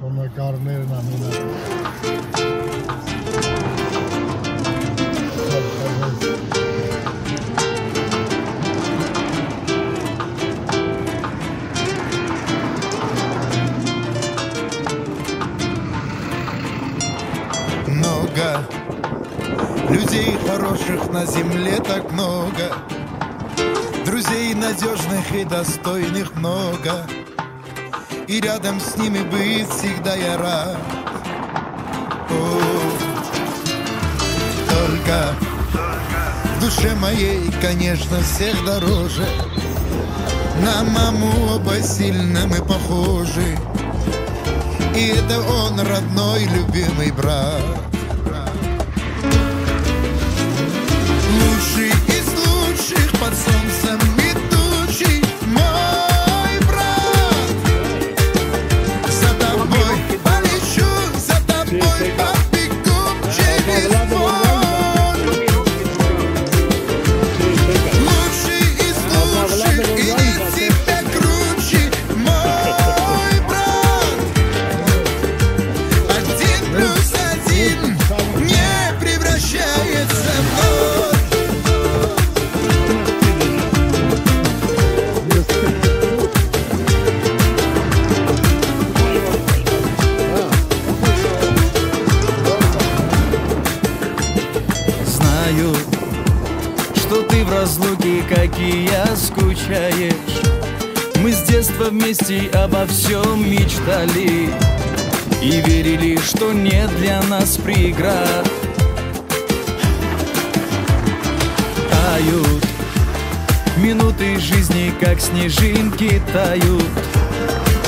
Շոնակարներն ամենը։ Много людей хороших на земле так много, друзей надежных и достойных много, и рядом с ними быть всегда я рад. Только в душе моей, конечно, всех дороже. На маму оба сильно мы похожи, и это он, родной, любимый брат. Лучший из лучших под солнцем идущий мой брат. За тобой полечу, за тобой побегу через поле. Лучший из лучших и нет тебя круче мой брат. 1+1 не превращается в ноль. Знаю, что ты в разлуке, как и я, скучаешь. Мы с детства вместе обо всем мечтали и верили, что нет для нас преград. Тают минуты жизни, как снежинки тают,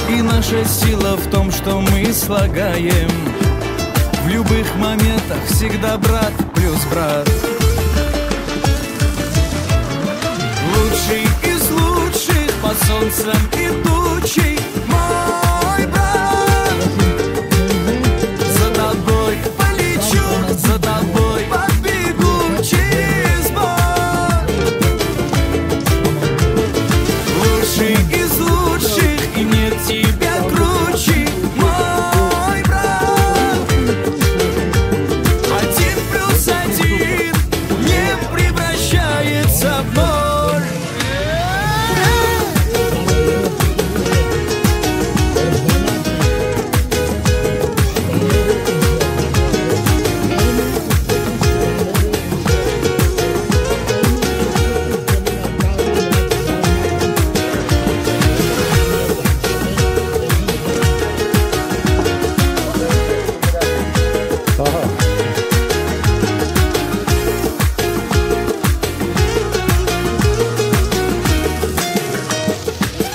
и наша сила в том, что мы слагаем в любых моментах всегда брат плюс брат. Лучший из лучших под солнцем идущий мой брат. За тобой полечу, за тобой побегу через боль. Лучший из лучших, и нет тебя круче мой брат. 1+1 не превращается в ноль.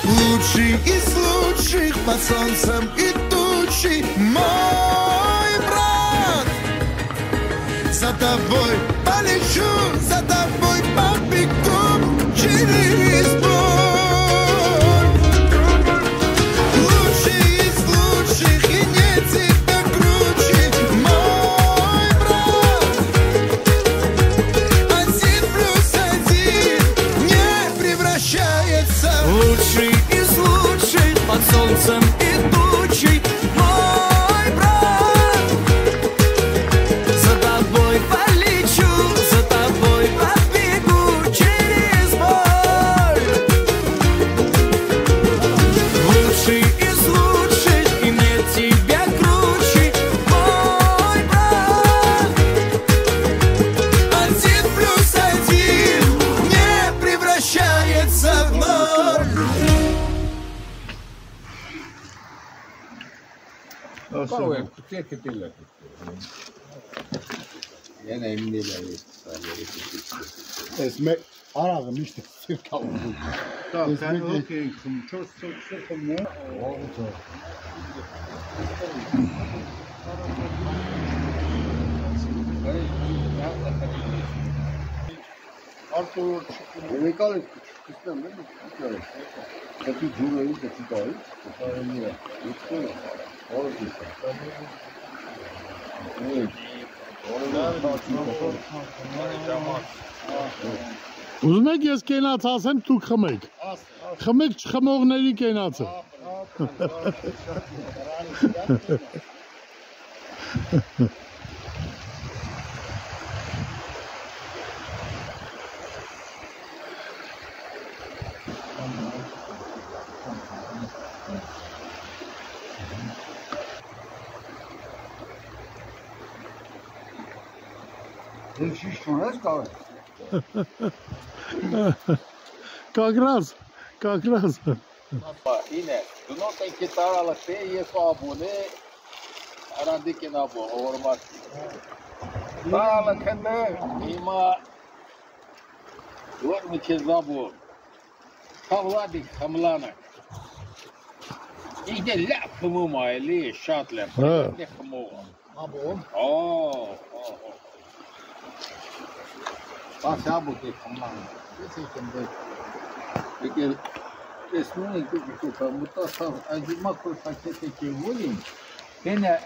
Лучший из лучших под солнцем идущий мой брат. За тобой полечу, за тобой побегу через боль. Лучший из лучших, и нет тебя круче мой брат. 1+1 не превращается в Лучший из лучших под солнцем идущий мой брат. За тобой полечу, за тобой побегу через боль. Лучший из лучших, и нет тебя круче мой брат. 1+1 не превращается в ноль. Kauan tiedätkö pillä? Enemmän niillä ei Ես մեկ արաղը միշտ սիրկալում։ Tamam sen okey. Çok mu? Artur Demek alıp kısmem değil mi? Evet. Kapı cümleyi de tutarız. Tutarım ya. Yoksa orası. Evet. Ուզում եք ես կենաց ասեմ, դուք խմեք։ Խմեք չխմողների կենացը։ Как раз. Yine, Dunot'tan ki taralıkta yesu abone, arandıkin abu, hormat. Taralıkında ima, var mı kezabu, kavladik hamlana. İşte lafımı maili, şartlar, lafımı. Abo. Bak abu de hamlana. Peki, resmini kutuka mutasaf acıma kurfakete ki volin gene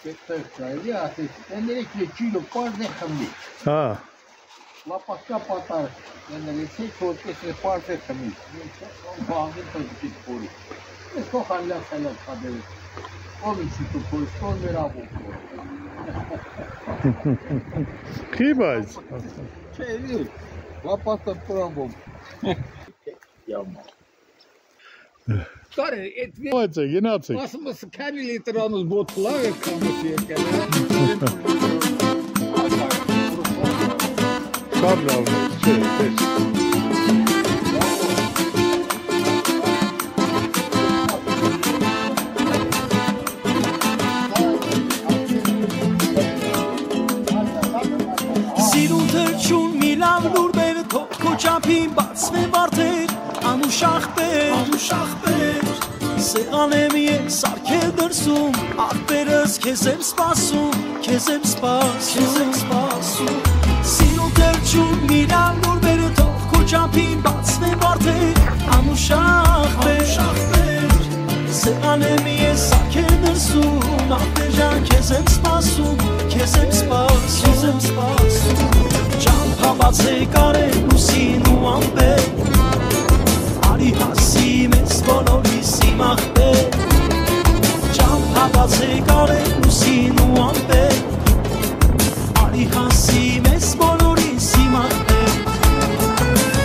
bektaşları ateş endelikle kilo parze hamli Ha. la pakka patar endelikle çorkese parze hamli on bağın tabii pori esto halla kaderi onun şu posto merabo Kibaz. Çevir la pasta probom Yama Care, et vi Oce, ginace. Pasmas kani literanus botlaga kamusiye kadar. Kabla. Սիրուն թրջուն մի լավ լուր բեր քո չափին բացվե վարդեր անուշախբեր Սեղան եմ ես սարքել դրսում աղբերս քեզ եմ սպասում Սիրուն թրջուն մի լավ լուր բեր քո չափին բացվե վարդեր անուշախբեր Սեղան եմ ես սարքել դրսում աղբեր ջան քեզ եմ սպասում Ճամփաբացե կարեն լուսին ու ամպեր Արի հասի մեզ բոլորիսի մաղբեր Ճամփաբացե կարեն լուսին ու ամպեր Արի հասի մեզ բոլորիսի մաղբեր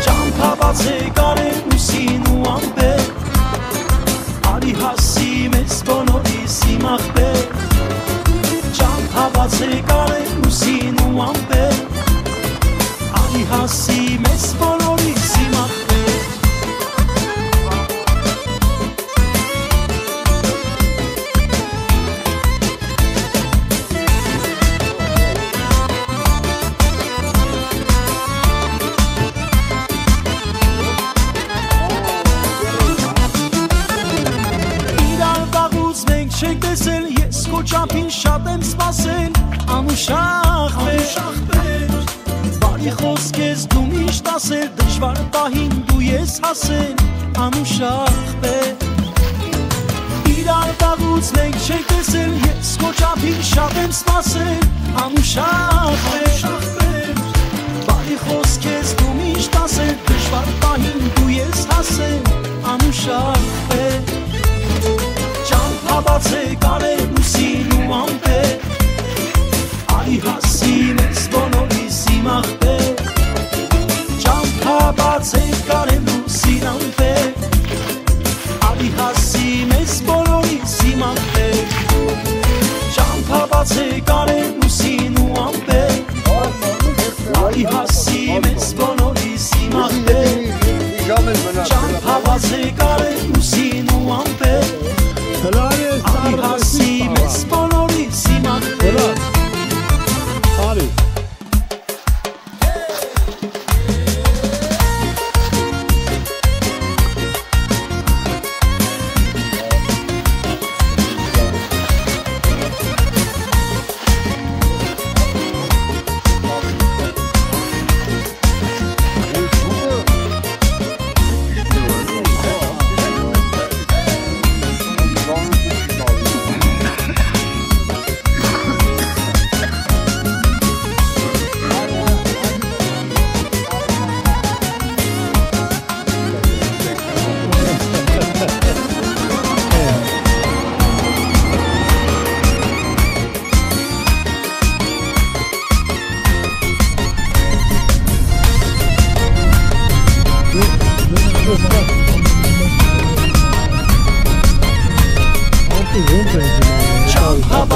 Ճամփաբացե կարեն լուսին ու ամպեր Արի հասի մեզ բոլորիսի մաղբեր Հավացե կարեն լուսին ու ամպեր Ալի հասի մեզ բոլորիսի մաղբեր Իրար բաղուց մենք չենք տեսել Ես քո չափին շատ եմ սպասել Անուշախբեր Բարի խոսք ես դու միշտ ասել Դժվար պահին դու ես հասել Անուշախբեր Իրար բաղուց մենք չենք տեսել Ես քո չափին շատ եմ սպասել Անուշախբեր Բարի խոսք ես դու միշտ ասել Դժվար պահին դու ես հասել Անուշախբեր Ճամփաբացե կարեն լուսին ու ամպեր Արի հասի մեզ բոլորիսի մաղբեր Ճամփաբացե կարեն լուսին ամպեր Արի հասի մեզ բոլորիսի մաղբեր Ճամփաբացե կարեն լուսին ու ամպեր Արի հասի մեզ բոլորիսի մաղբեր Ճամփաբացե կարեն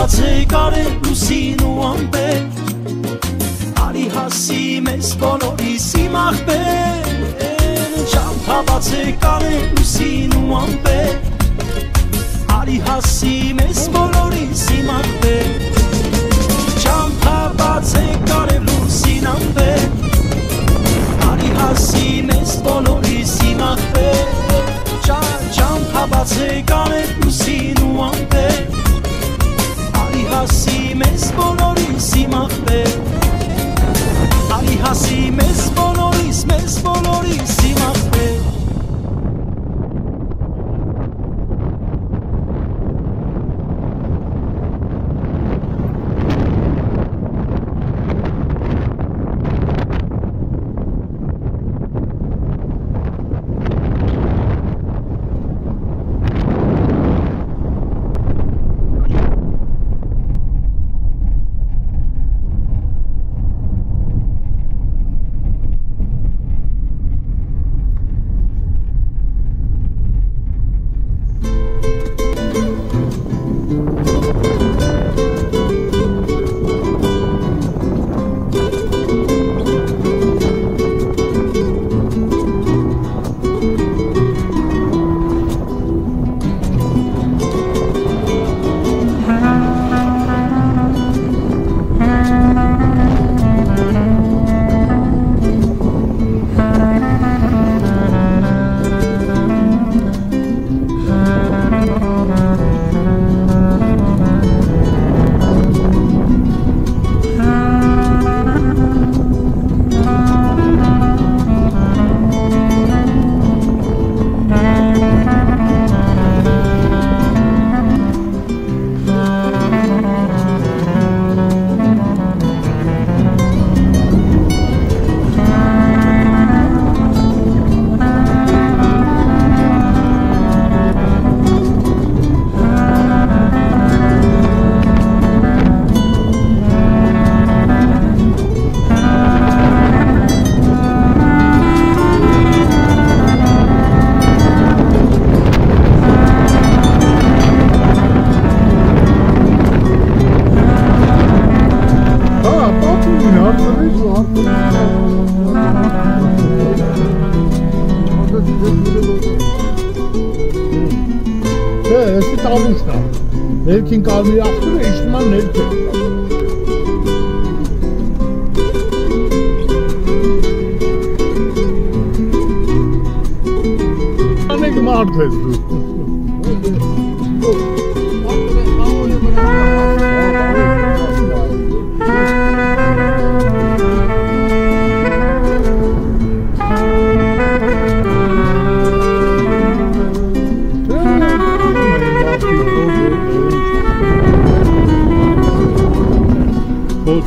բացեք արել լուսին ու ամպեր Արի հասի մեզ բոլորիսի մաղբեր Ճամփա բացեք արել լուսին ու ամպեր Արի հասի մեզ բոլորիսի մաղբեր Ճամփա բացեք արել լուսին ամպեր Արի հասի մեզ բոլորիսի մաղբեր Ճամփա բացեք արել լուսին ու ամպեր Արի հասի մեզ բոլորիսի մաղբեր Արի հասի մեզ բոլորիսի մաղբեր Էսի տավուշն է, ներքին կարմիր աղբյուրը իշտման ներքին Անեք մարդ ես դու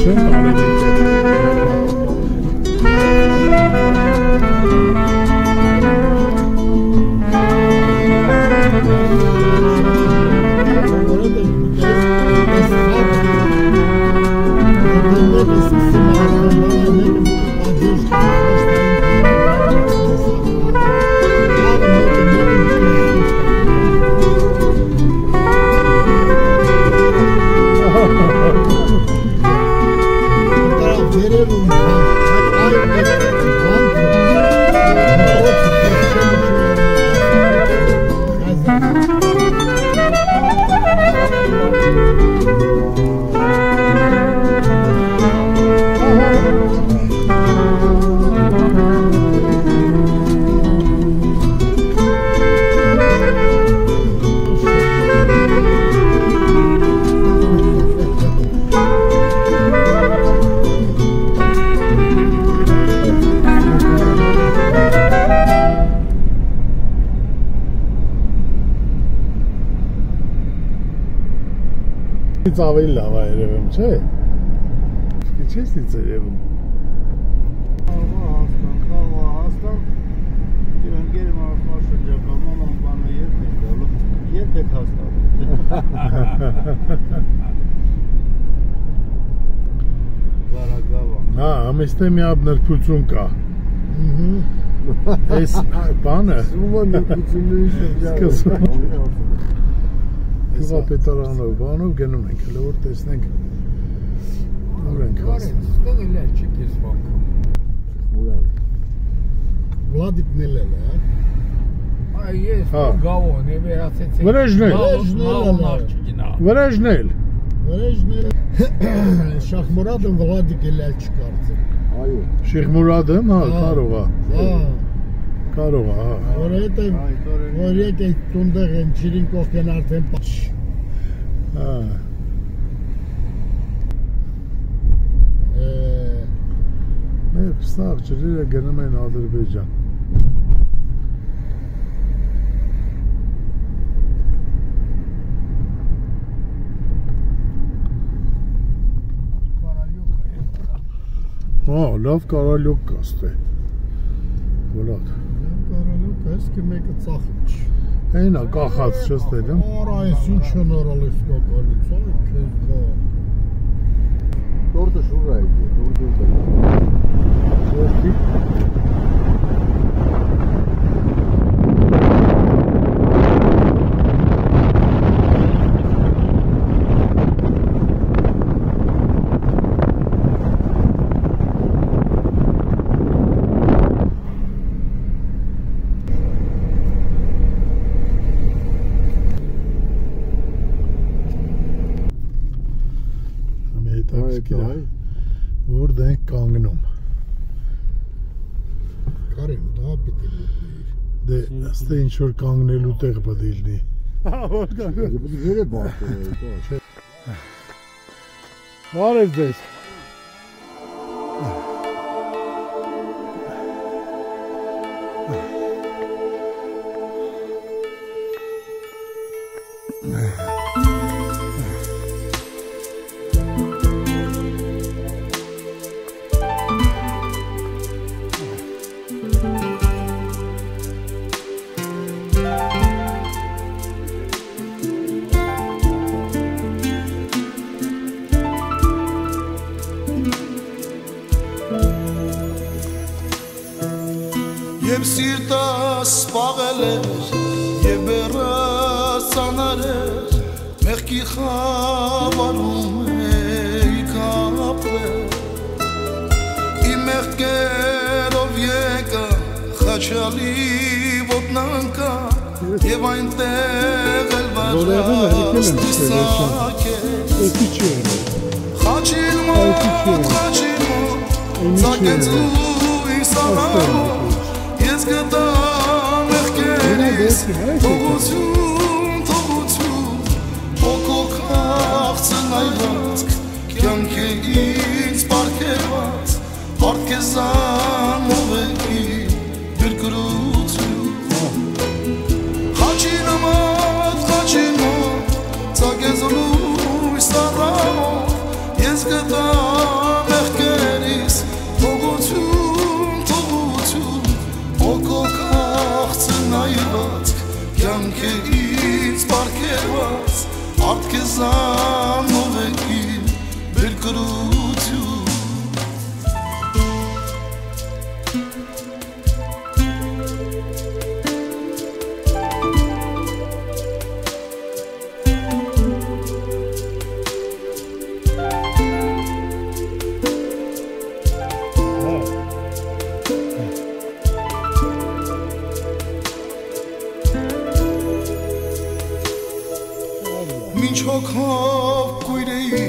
Չեմ կարելի ավելի լավ է երևում, չէ՞։ Ինչի՞ս ինձ երևում։ Հաստան իր ընկերը ասում շրջապա մաման բանը երբ է գալու, երբ է հաստատը։ Վարագավա։ Հա, ամեստե մի հատ նրբություն կա։ Այս բանը։ Սումա նրբությունների շրջանը։ Գյուղապետարանով, բանով գնում ենք, հələ որ տեսնենք ուր ենք հասնում։ Ստեղ էլ չի քեզ բանկում։ Վլադիկն էլ է, Այ ես գավոն է վերացեցի։ Վրեժնել։ Շախմուրադն Վլադիկ էլ չկարծեմ։ Այո։ Շիխմուրադը, հա, կարող է, հա։ Որ եկեք տունդեղ են ջրին կողքեն արդեն պաչ։ Հա։ Մեր սաղ ջրերը գնում են Ադրբեջան։ Հա, լավ կարալյոկ կա ստե։ Վլադ։ Կարալյոկ ես կի մեկը ծախիչ։ Էնա կախած չստել եմ։ Արա ես ինչ հնարալ ես կակալից, այ քեզ բա։ Տորդը շուրա է, տորդը Սորդի։ Որդ ենք կանգնում։ Կարին, դա պիտի մտնեիր։ Դե, ստե ինչ-որ կանգնելու տեղ պտի լինի։ Որ կանգնում։ Դե բախտ է, Բարև ձեզ։ Եվ սիրտս սպաղել էր, և բերս ծանար էր, մեղքի խավարում էի կապվել, իմ մեղքերով եկա, խաչալի ոտնանկա, և այնտեղ էլ վարած տիսակ էր, խաչին մոտ, ծակեց լույս արամոտ, Ես գտա մեղքերիս թողություն, հոգով քաղցն այվածք, կյանք է ինձ պարգևած, արտքեզանով է իմ գրգրություն։ Խաչին մոտ, ծագեց լույս առամոտ, ես գտա մեղքերիս թողություն, Հոգով քաղցն այվածք, կյանք է ինձ պարգևած, արտքեզանով է իմ բերկրություն։ Մինչ հոգով կույր էի,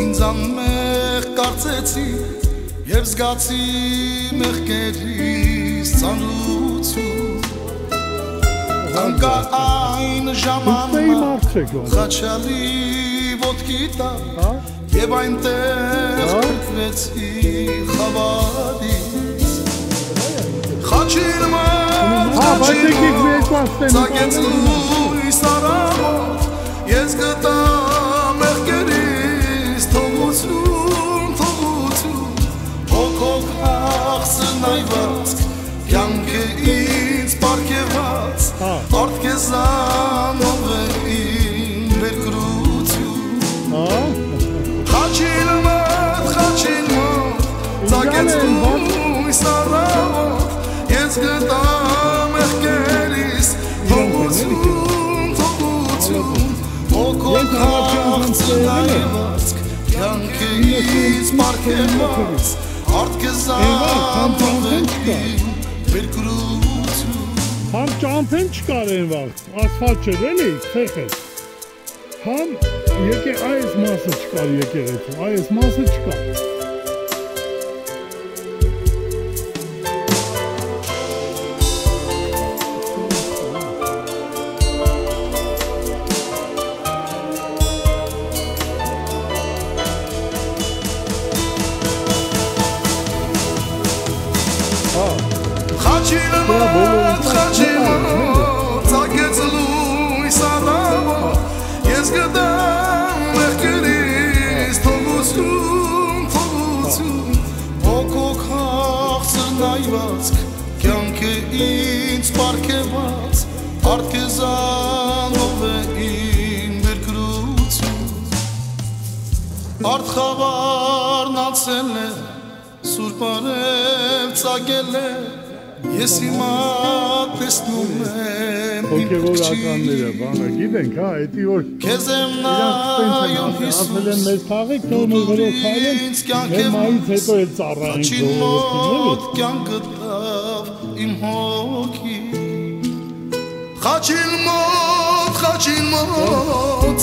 ինձ անմեղ կարծեցի, և զգացի մեղքերիս ծանրություն, ընկա այն ժամանակ, խաչալի ոտքի տակ, և այնտեղ կրկվեցի խավարից, խաչին մոտ, ծագեց լույս արամոտ, Ես գտա մեղքերիս թողություն, հոգով քաղցն այվածք, կյանք է ինձ պարգևած, արտքեզանով է իմ բերկրություն։ Խաչին մոտ, ծագեց լույս առամոտ, ես գտա մեղքերիս թողություն, Հոգով քաղցնայվածք Կյանքից մարգևած Արտքեզանով եկին Բերկրություն Համ ճամփեն չկար են վաղ, ասֆալտ չէր էլի, ցեխը Համ այս մասը չկար եկեղեցու, այս մասը չկար Ծագեց լույս առավոտ Ես գտամ մեղքերից թողություն Հոգով քաղցնայվածք Կյանքը ինձ պարգևած Արտքեզանով է իմ բերկրություն Արդ խավարն անցել է Սուրբ արև ծագել է Ես հիմա տեսնում եմ իմ Հոգևորականները, բանը, գիտենք, հա, էտի որ Քեզ եմ նայում Ասել են մեզ թաղեք, թող մեր վրով քայլեն Մեր մայից հետո էլ ծառայենք Խաչին մոտ կյանք գտավ իմ հոգի Խաչին մոտ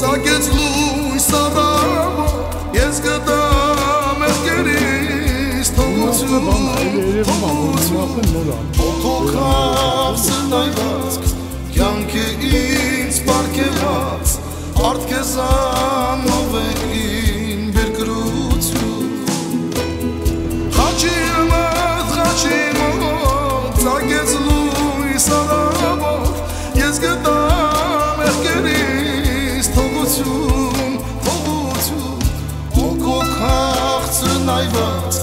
ծագեց լույս առավոտ Ես գտամ մեղքերից թողություն Հոգով քաղցնայվածք Կյանքը ինձ պարգևած Արտքեզանով է իմ բերկրություն Խաչին մոտ ծագեց լույս առավոտ Ես գտամ մեղքերից թողություն Հոգով քաղցնայված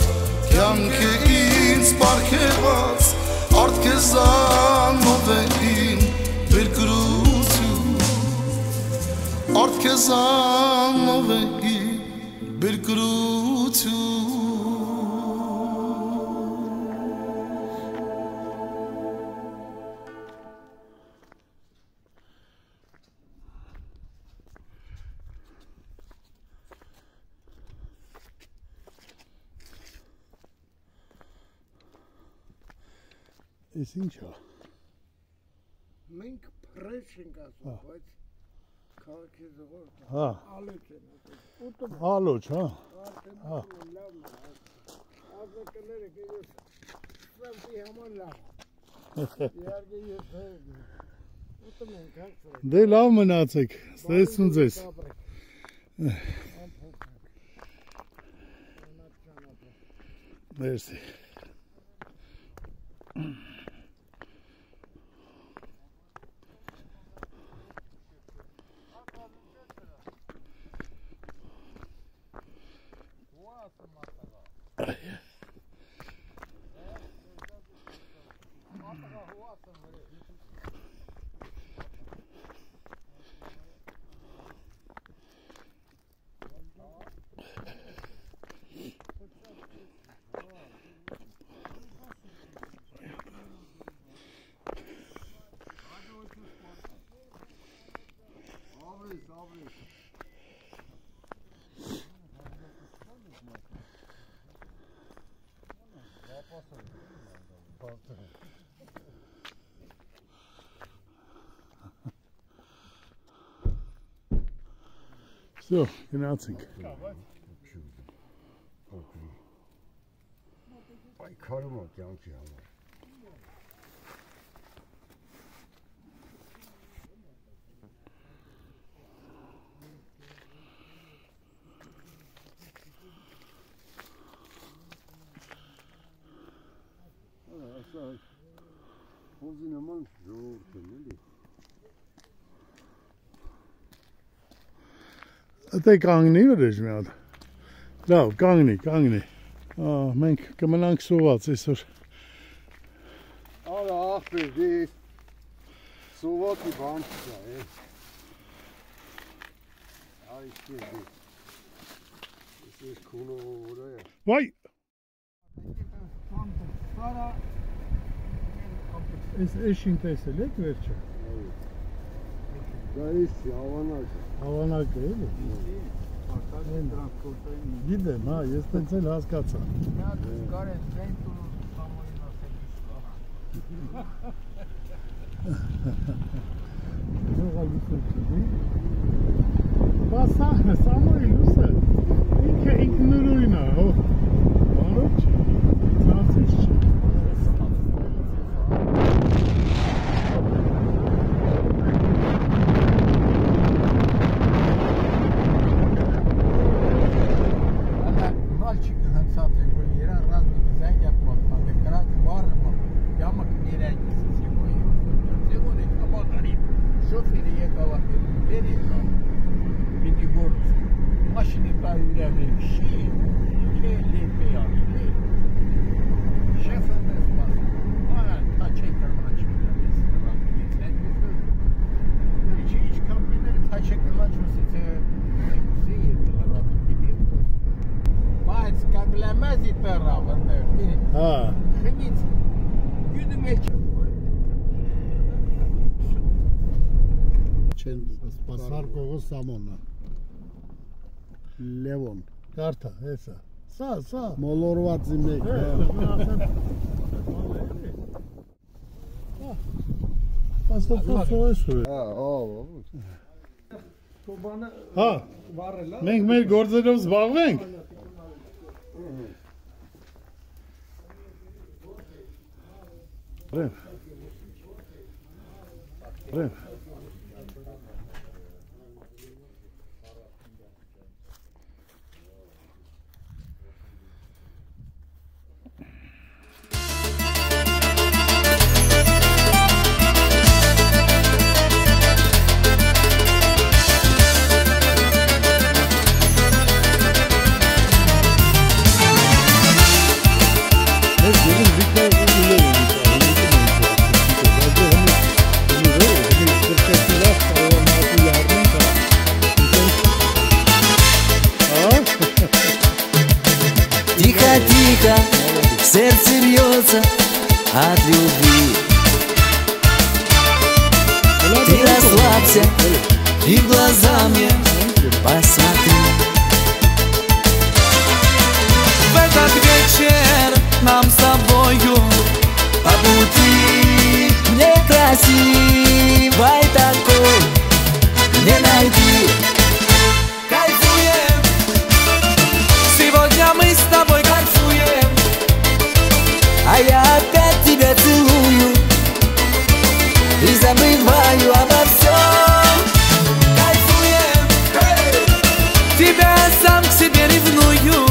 Կյանքը ինձ պարգևած Արտքեզանով է իմ բերկրություն Արտքեզանով է իմ բերկրություն Ես ինչա Մենք պրեչ ենք ասում, բայց քաղաքի ժողովուրդը ալոչ են ասում Ալոչ, հա Ազգականները գերես սրանցի համար լավ Իարգե ես ուտում ենք հացրեք Դե լավ մնացեք, ստեսուն ձեզ Մերսի Всё, գնացինք Պայքարում է կյանքի համար Ասա հոզի նման ժողովուրդ են էլի Ատե կանգնի վրեժ մի հատ Լավ, կանգնի Մենք կմնանք սոված այսօր Արա ախպեր դիս սովածի բան չկա Այստեղ Ես քունով որա է Վայ Այս էշին տեսել եք վերջը Դա իսի հավանակը։ Հավանակը էլի։ Գիտեմ, հա, ես տենց էլ հասկացա։ Կարեն Սենտուրը Սամոյին ասել Սամոյի լուսը ինքը նույնն է, հո։ Բարոք չի, ծածից չի։ Мальчик հնցած է, որ երան ռազմիկ զանգյակ մոտմատ է, կրակ վարը մոտ, ямок ներայնից է սեգոյի սեգոն է կամագարի, շոֆերը եկավ ախեր, վեր եկավ, պիտի գործ, մաշինի տա յուրյամեր շի, չէ լեպե աղի, շեֆը մեզ մաս, այան, թա չե կրմաչում դատես, ռազմիկից են գուսը, իչ կամպիները թա չե կրմաչումսից է, գուսի եկել ռազմիկի դետքոս, բայց կանգլամազի պերավ ընդեր, Հա, խնից, յուդը մեջ չեն սպասարկողը Սամոնը։ Լևոն, կարթա, հեսա։ Սա։ Մոլորվածի մեկ։ Հա, Հա, մենք մեր գործերով զբաղվենք։ Ռև։ Тихо-тихо сердце бьется от любви. Ты расслабься и в глаза мне посмотри. В этот вечер нам с тобою по пути. Мне красивой такой не найти. Кайфуем, сегодня мы с тобой кайфуем, а я опять тебя целую и забываю обо всем. Кайфуем, тебя сам к себе ревную,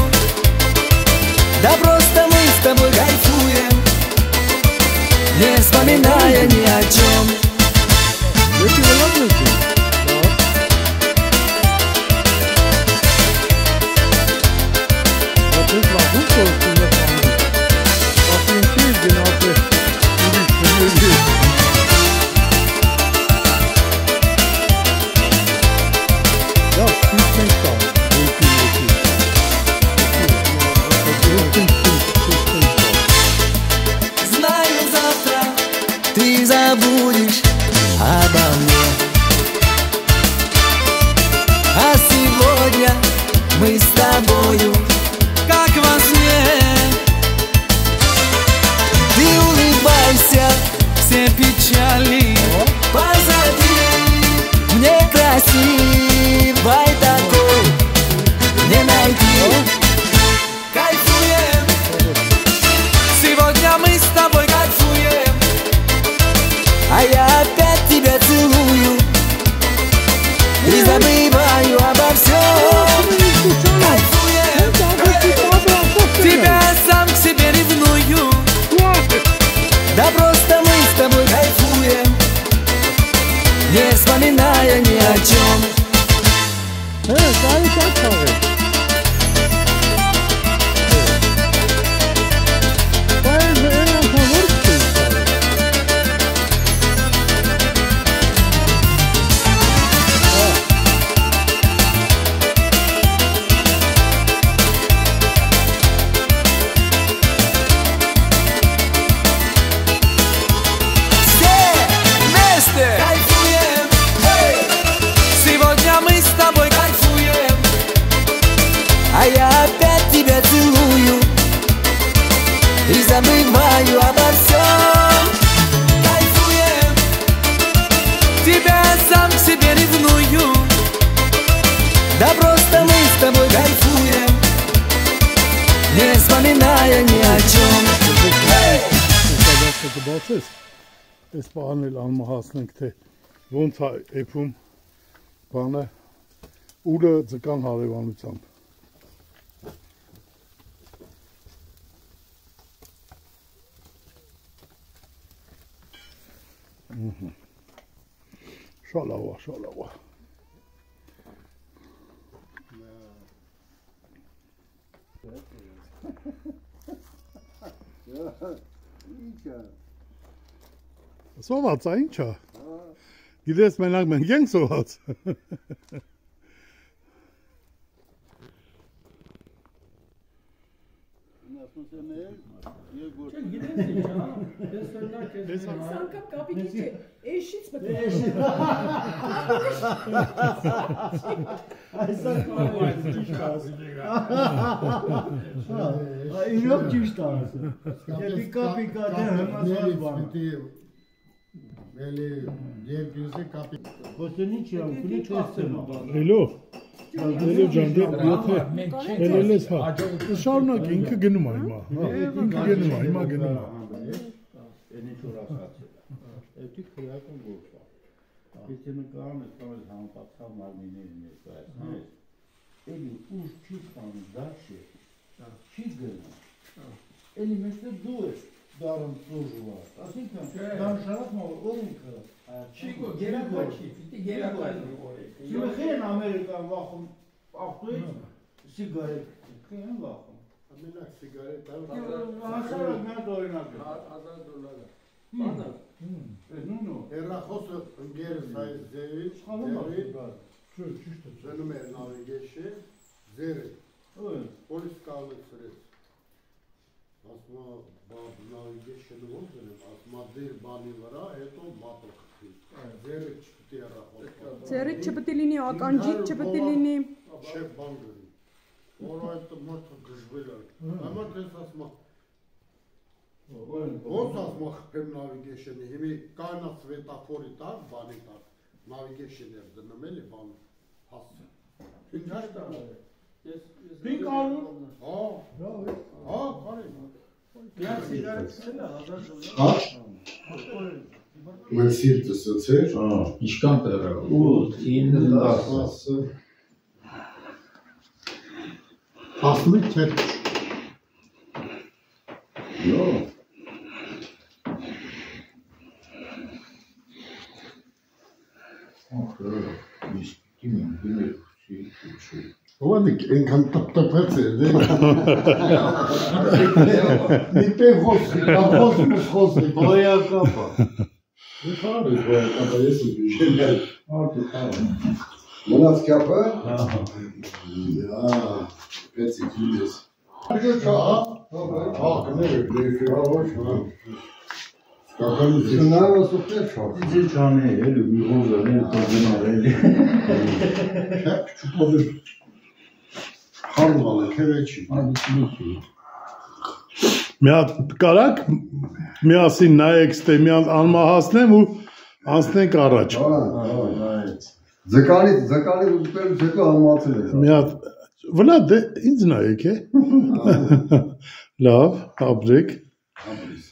да просто мы с тобой кайфуем, не вспоминая ни о чем. Знаю, завтра ты забудешь обо мне, а сегодня мы с тобою как во сне. Ты улыбайся, все печали позади. Мне красивой такой не найти. Кайфуем, сегодня мы с тобой кайфуем, а я опять тебя целую и забываю обо всем. Кайфуем, тебя сам к себе ревную, да просто мы с тобой кайфуем, не вспоминая ни о чем. Все вместе кайфуем, Да просто мы с тобой кайфуем, не вспоминая ни о чем. Այս բանն էլ անմահացնենք, թե ոնց է էփում բանը ուլը ձկան հարևանությամբ։ Շալավա, շալավա։ Սոված է, ինչ է։ Գիտես մենակ մենք ենք սոված։ Անգամ կապիկի չէ, էշից մտնում։ Այս անգամ ճիշտ ասում եկա։ Իրոք ճիշտ ասում։ Եթե կապիկա դե հմասված բան։ Էլի երկուսը կապի։ Ոստեն ինչ է անկունի չստեմ։ Էլո։ Էլո ջան, եթե էլես հա։ Շարունակ ինքը գնում է հիմա։ Ինքը գնում է, հիմա գնում է։ Էնի չոր ասացել։ Էդի քրական գործ է։ Եթե նկարում ես կամ համապատասխան մարմինների ներկայացնես, էլի ուժ չի ստանում դաշը, չի գնում։ Էլի մեջտեղ դու ես դարում ծուժված։ Այսինքն դաշարած մոր ինքը չի գերակոչի, պիտի գերակոչի։ Չմխեն Ամերիկան վախում ախտույց սիգարետ, քեն վախում։ Ամենակ սիգարետ Հասարակ նա օրինակ է։ $1000։ Բանը։ Նույնը։ Հերախոսը ընկերս այս ձևից, զնում էր նավիգեշը, ձերը, պոլիս կալեցրեց, ասմա նավիգեշը նվոց զնեմ, ասմա ձեր բանի վրա, հետո մատը խտի, ձերը չպտի հերախոս։ Ձերը չպետի լինի, ականջիտ չպետի լինի։ Շեվ բան գրի, որ այդ մարդը գժվել էր, համար տես ասմա, ոնց ասմա խպեմ նավիգեշենի, հիմի կանա սվետաֆորի տակ, բանի տակ, նավիգեշեն էր դնում էլի բան հասցը։ Ինչ հաշտա։ Պինք արում։ Հա, կարի։ Յակ սիգարետ սել է, $1000։ Մեր սիրտը սծեր։ Ինչքան տեղը։ 8-9-10։ Ասմի թե։ Յո։ Ովանիկ ենքան տպտպեց էր, դե։ Նիպեն խոսի, խոսի, բոյակապա։ Նիպան է բոյակապա, ես ու բիշել է։ Մնաց կապը։ Պեցի կիլես։ Գներ է, դեֆիրավոշ, Սնարը սուպեր շող։ Իձի չանի էլի, մի հոզը են կողնար էլի։ Շապ չպոդր խարուղալ է, կերեչի։ Մի հատ կարակ միասին նայեք ստե մի հատ անմահացնեմ ու անցնենք առաջ։ Ձկանի ուզպերուց հետո համացել է։ Մի հատ, վլա դե ինձ նայեք է։ Լավ, ապրեք։ Հապրիս։